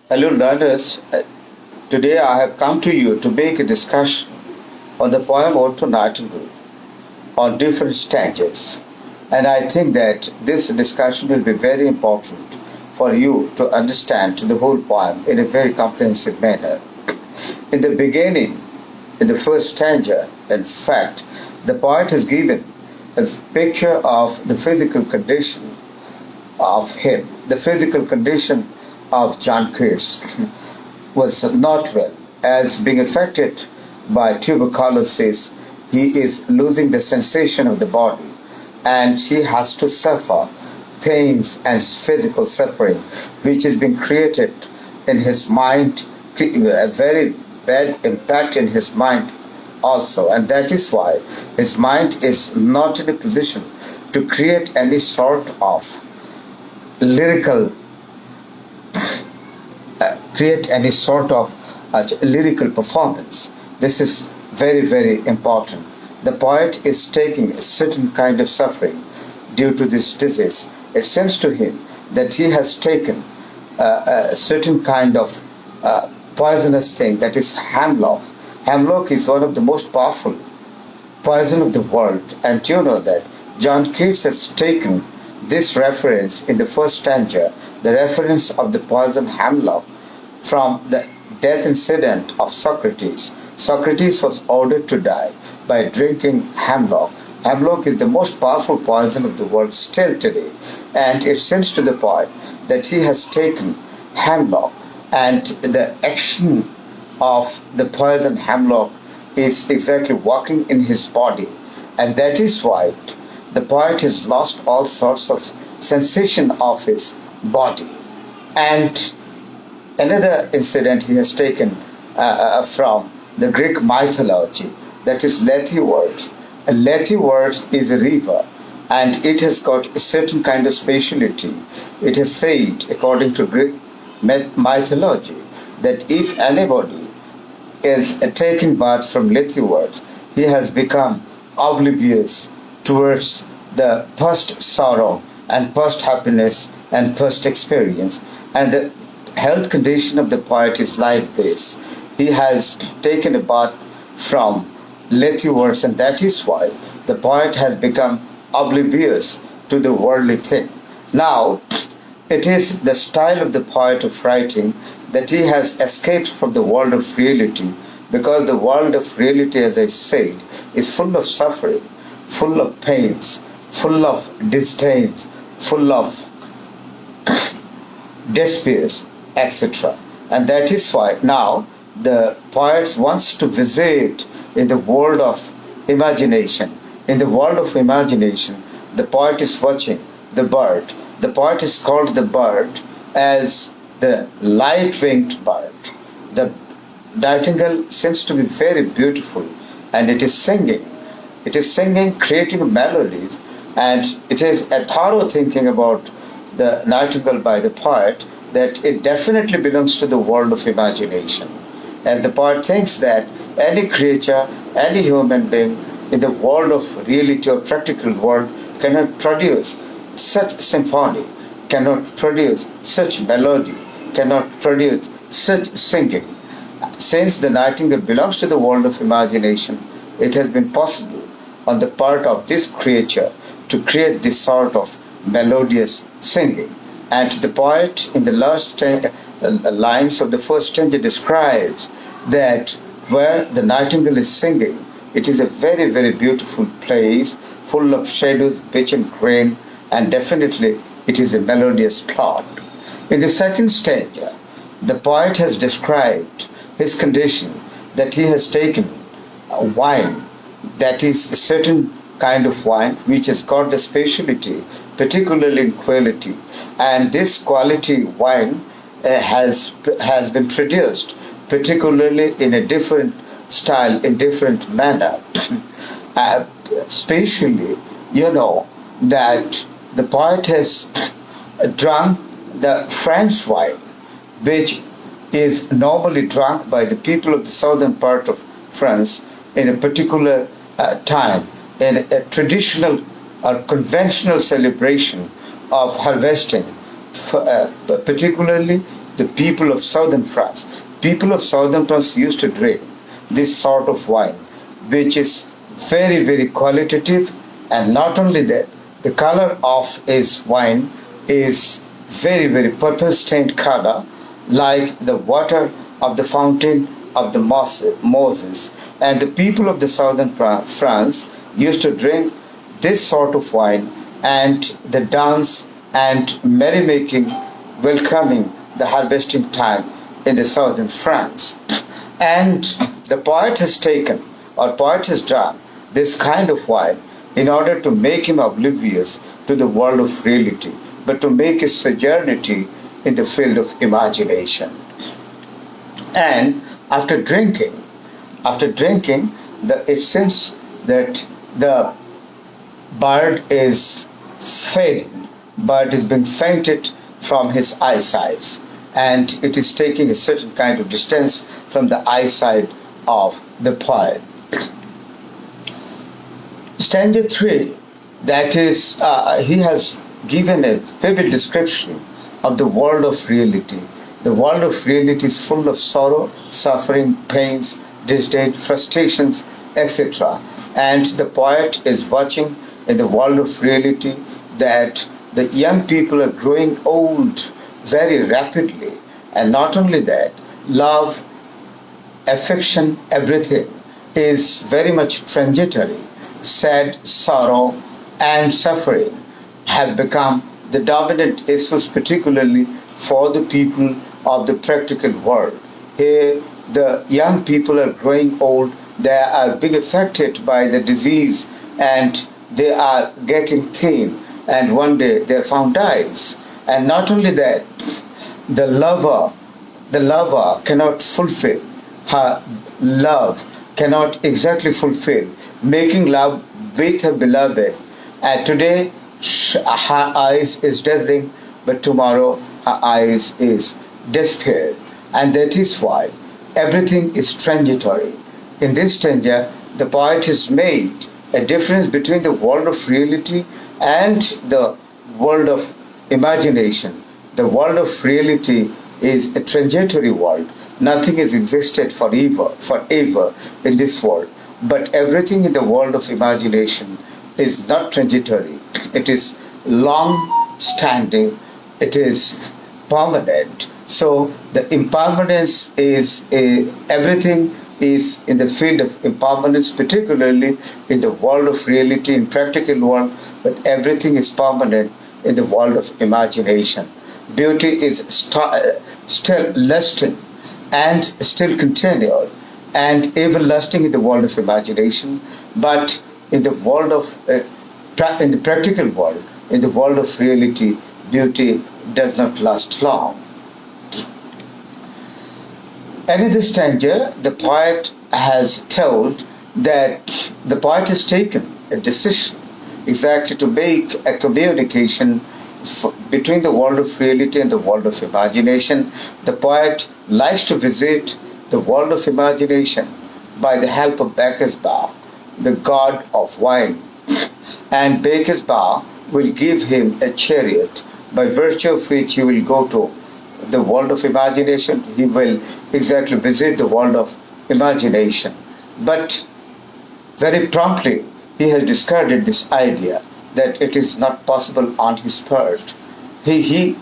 Hello, learners. Today I have come to you to make a discussion on the poem Ode to Nightingale on different stages. And I think that this discussion will be very important for you to understand the whole poem in a very comprehensive manner. In the beginning, in the first stanza, in fact, the poet has given a picture of the physical condition of him. The physical condition of John Keats was not well. As being affected by tuberculosis, he is losing the sensation of the body and he has to suffer pains and physical suffering, which has been created in his mind, a very bad impact in his mind also. And that is why his mind is not in a position to create any sort of lyrical lyrical performance. This is very, very important. The poet is taking a certain kind of suffering due to this disease. It seems to him that he has taken a certain kind of poisonous thing, that is hemlock. Hemlock is one of the most powerful poison of the world, and you know that John Keats has taken this reference in the first stanza, the reference of the poison hemlock, from the death incident of Socrates. Socrates was ordered to die by drinking hemlock. Hemlock is the most powerful poison of the world still today. And it seems to the poet that he has taken hemlock, and the action of the poison hemlock is exactly working in his body. And that is why the poet has lost all sorts of sensation of his body. And another incident he has taken from the Greek mythology, that is Lethe words. And Lethe words is a river, and it has got a certain kind of speciality. It is said, according to Greek mythology, that if anybody is taking bath from Lethe words, he has become oblivious towards the past sorrow and past happiness and past experience. And the health condition of the poet is like this. He has taken a bath from Lethe words, and that is why the poet has become oblivious to the worldly thing. Now, it is the style of the poet of writing that he has escaped from the world of reality, because the world of reality, as I said, is full of suffering, full of pains, full of disdains, full of despairs, etc. And that is why now the poet wants to visit in the world of imagination. In the world of imagination, the poet is watching the bird. The poet is called the bird as the light-winged bird. The nightingale seems to be very beautiful, and it is singing. It is singing, creating melodies, and it is a thorough thinking about the nightingale by the poet that it definitely belongs to the world of imagination. And the poet thinks that any creature, any human being in the world of reality or practical world cannot produce such symphony, cannot produce such melody, cannot produce such singing. Since the nightingale belongs to the world of imagination, it has been possible on the part of this creature to create this sort of melodious singing. And the poet in the last lines of the first stanza describes that where the nightingale is singing, it is a very, very beautiful place, full of shadows, beach and green, and definitely it is a melodious plot. In the second stanza, the poet has described his condition, that he has taken wine, that is a certain kind of wine which has got the speciality, particularly in quality. And this quality wine has been produced particularly in a different style, in different manner. Especially, you know, that the poet has drunk the French wine, which is normally drunk by the people of the southern part of France in a particular time, in a traditional or conventional celebration of harvesting particularly the people of southern France. People of southern France used to drink this sort of wine, which is very, very qualitative, and not only that, the color of his wine is very, very purple stained color, like the water of the fountain of the Moses. And the people of the southern France used to drink this sort of wine, and the dance and merrymaking welcoming the harvesting time in the southern France. And the poet has taken, or poet has done, this kind of wine in order to make him oblivious to the world of reality, but to make his sojournity in the field of imagination. And after drinking, it seems that the bird is failing, bird is being fainted from his eyesight, and it is taking a certain kind of distance from the eyesight of the poet. Stanza 3, that is, he has given a vivid description of the world of reality. The world of reality is full of sorrow, suffering, pains, disdain, frustrations, etc. And the poet is watching in the world of reality that the young people are growing old very rapidly. And not only that, love, affection, everything is very much transitory. Sad, sorrow, and suffering have become the dominant issues, particularly for the people of the practical world. Here, the young people are growing old, they are being affected by the disease, and they are getting thin, and one day they are found dies. And not only that, the lover cannot fulfill her love, cannot exactly fulfill making love with her beloved. And today her eyes is dazzling, but tomorrow her eyes is despair. And that is why everything is transitory. In this stanza, the poet has made a difference between the world of reality and the world of imagination. The world of reality is a transitory world. Nothing has existed forever in this world. But everything in the world of imagination is not transitory. It is long standing. It is permanent. So the impermanence is everything is in the field of impermanence, particularly in the world of reality, in practical world, but everything is permanent in the world of imagination. Beauty is still lasting and still continued and everlasting in the world of imagination, but in the world of in the practical world, in the world of reality, beauty does not last long. Another stanza, the poet has told that the poet has taken a decision exactly to make a communication between the world of reality and the world of imagination. The poet likes to visit the world of imagination by the help of Baker's bar, the god of wine. And Baker's bar will give him a chariot by virtue of which he will go to the world of imagination. He will exactly visit the world of imagination. But very promptly, he has discarded this idea that it is not possible on his part. He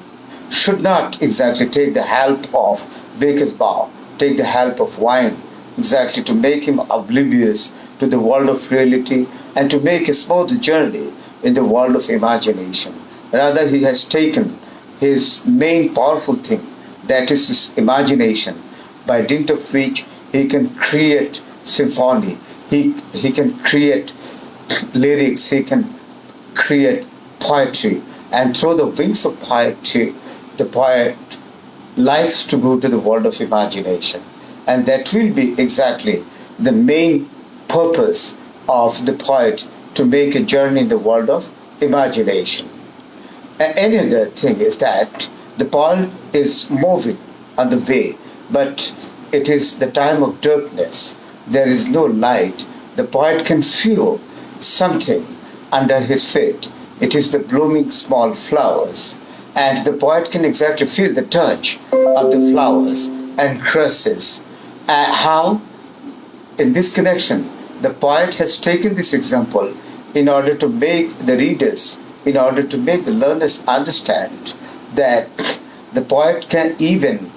should not exactly take the help of Baker's bar, take the help of wine, exactly to make him oblivious to the world of reality and to make a smooth journey in the world of imagination. Rather, he has taken his main powerful thing, that is his imagination, by dint of which he can create symphony, he can create lyrics, he can create poetry. And through the wings of poetry, the poet likes to go to the world of imagination. And that will be exactly the main purpose of the poet, to make a journey in the world of imagination. Any other thing is that the poet is moving on the way, but it is the time of darkness. There is no light. The poet can feel something under his feet. It is the blooming small flowers. and the poet can exactly feel the touch of the flowers and grasses. How, in this connection, the poet has taken this example in order to make the readers, in order to make the learners understand that the poet can even,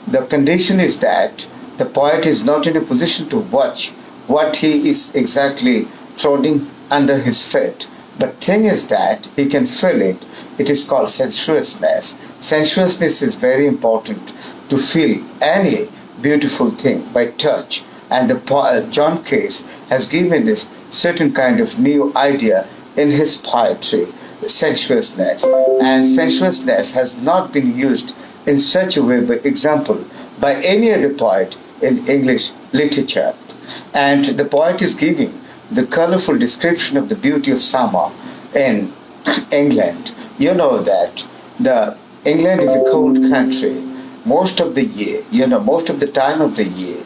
the condition is that the poet is not in a position to watch what he is exactly trotting under his feet. But thing is that he can feel it. It is called sensuousness. Sensuousness is very important to feel any beautiful thing by touch. And the John Keats has given this certain kind of new idea in his poetry, sensuousness. And sensuousness has not been used in such a way, by example, by any other poet in English literature. And the poet is giving the colorful description of the beauty of summer in England. You know that the England is a cold country. Most of the year, most of the time of the year,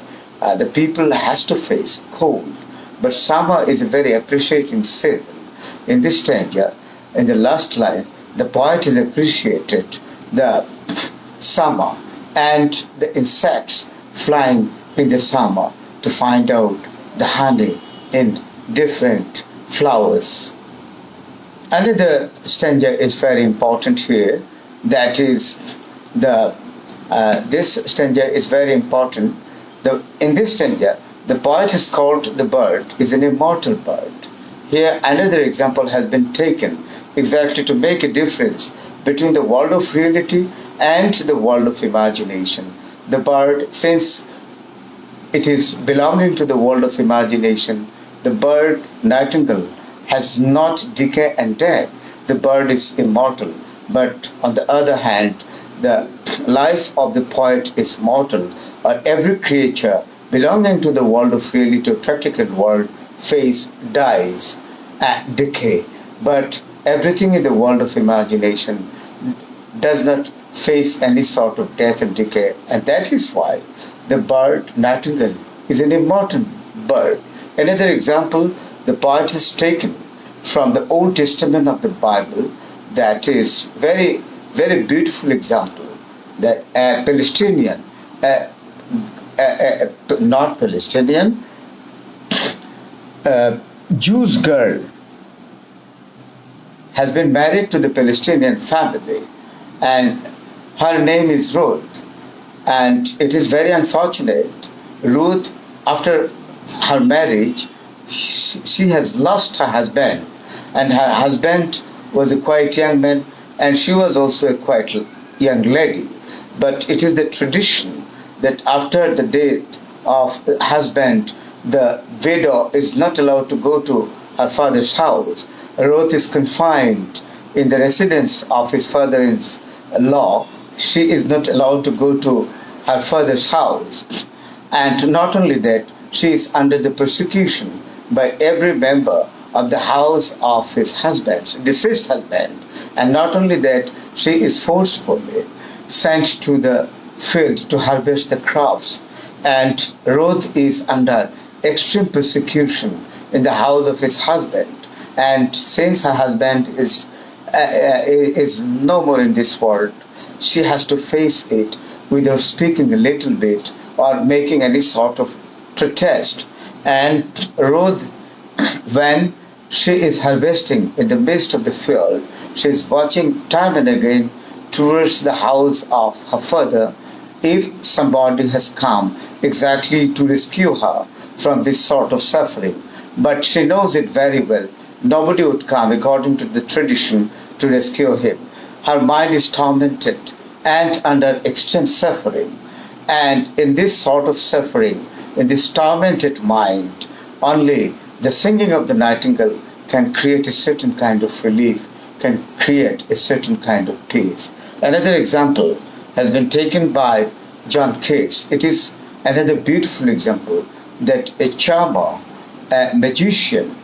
the people has to face cold. But summer is a very appreciating season. In this stanza, in the last line, the poet has appreciated the summer and the insects flying in the summer to find out the honey in different flowers. Another stanza is very important here. That is this stanza is very important. In this stanza, the poet has called the bird is an immortal bird. Here, another example has been taken exactly to make a difference between the world of reality and the world of imagination. The bird, since it is belonging to the world of imagination, the bird, nightingale, has not decay and death. The bird is immortal. But on the other hand, the life of the poet is mortal, or every creature belonging to the world of reality, practical world, dies and decay. But everything in the world of imagination does not face any sort of death and decay. And that is why the bird, nightingale, is an immortal bird. Another example the poet has taken from the Old Testament of the Bible, that is very, very beautiful example, that a Palestinian, not Palestinian, Jewish girl has been married to the Palestinian family, and her name is Ruth. And it is very unfortunate. Ruth, after her marriage, she has lost her husband, and her husband was a quite young man, and she was also a quite young lady. But it is the tradition that after the death of the husband, the widow is not allowed to go to her father's house. Ruth is confined in the residence of his father-in-law. She is not allowed to go to her father's house. And not only that, she is under the persecution by every member of the house of his husband, deceased husband. And not only that, she is forcefully sent to the field to harvest the crops. And Ruth is under extreme persecution in the house of his husband. And since her husband is no more in this world, she has to face it without speaking a little bit or making any sort of protest. And Ruth, when she is harvesting in the midst of the field, she is watching time and again towards the house of her father, if somebody has come exactly to rescue her from this sort of suffering. But she knows it very well. Nobody would come, according to the tradition, to rescue him. Her mind is tormented and under extreme suffering. And in this sort of suffering, in this tormented mind, only the singing of the nightingale can create a certain kind of relief, can create a certain kind of peace. Another example has been taken by John Keats. It is another beautiful example that a charmer, a magician,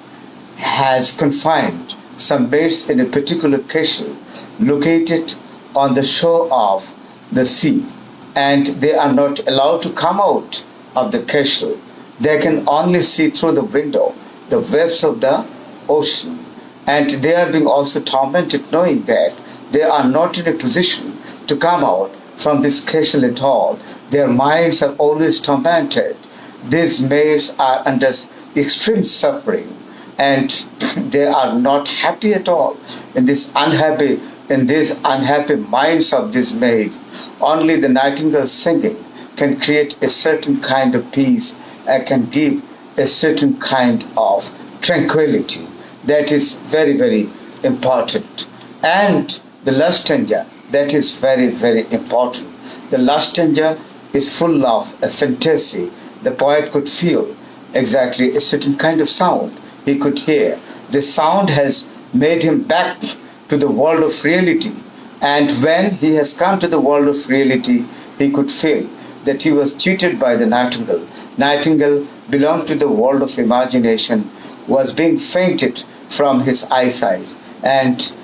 has confined some maids in a particular castle located on the shore of the sea, and they are not allowed to come out of the castle. They can only see through the window the waves of the ocean, and they are being also tormented knowing that they are not in a position to come out from this question at all. Their minds are always tormented. These maids are under extreme suffering, and they are not happy at all in these unhappy minds of these maids. Only the nightingale singing can create a certain kind of peace and can give a certain kind of tranquility. That is very, very important. And the Lustanja, that is very, very important. The Lustanja is full of a fantasy. The poet could feel exactly a certain kind of sound he could hear. The sound has made him back to the world of reality. And when he has come to the world of reality, he could feel that he was cheated by the nightingale. Nightingale belonged to the world of imagination, was being fainted from his eyesight, and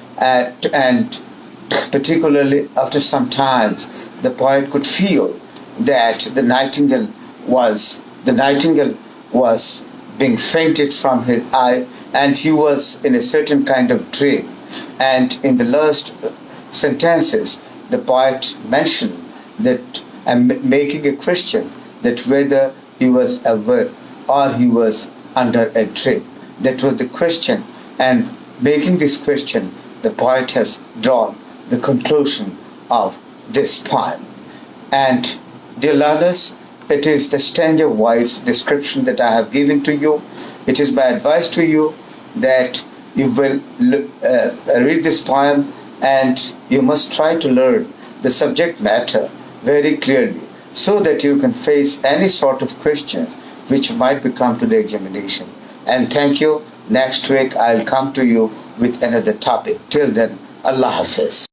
particularly after some times, the poet could feel that the nightingale was being fainted from his eye, and he was in a certain kind of dream. And in the last sentences, the poet mentioned that, making a question, that whether he was awake or he was under a dream. That was the question, and making this question, the poet has drawn the conclusion of this poem. And dear learners, it is the stanza-wise description that I have given to you. It is my advice to you that you will read this poem, and you must try to learn the subject matter very clearly so that you can face any sort of questions which might become to the examination. And thank you. Next week I'll come to you with another topic. Till then, Allah Hafiz.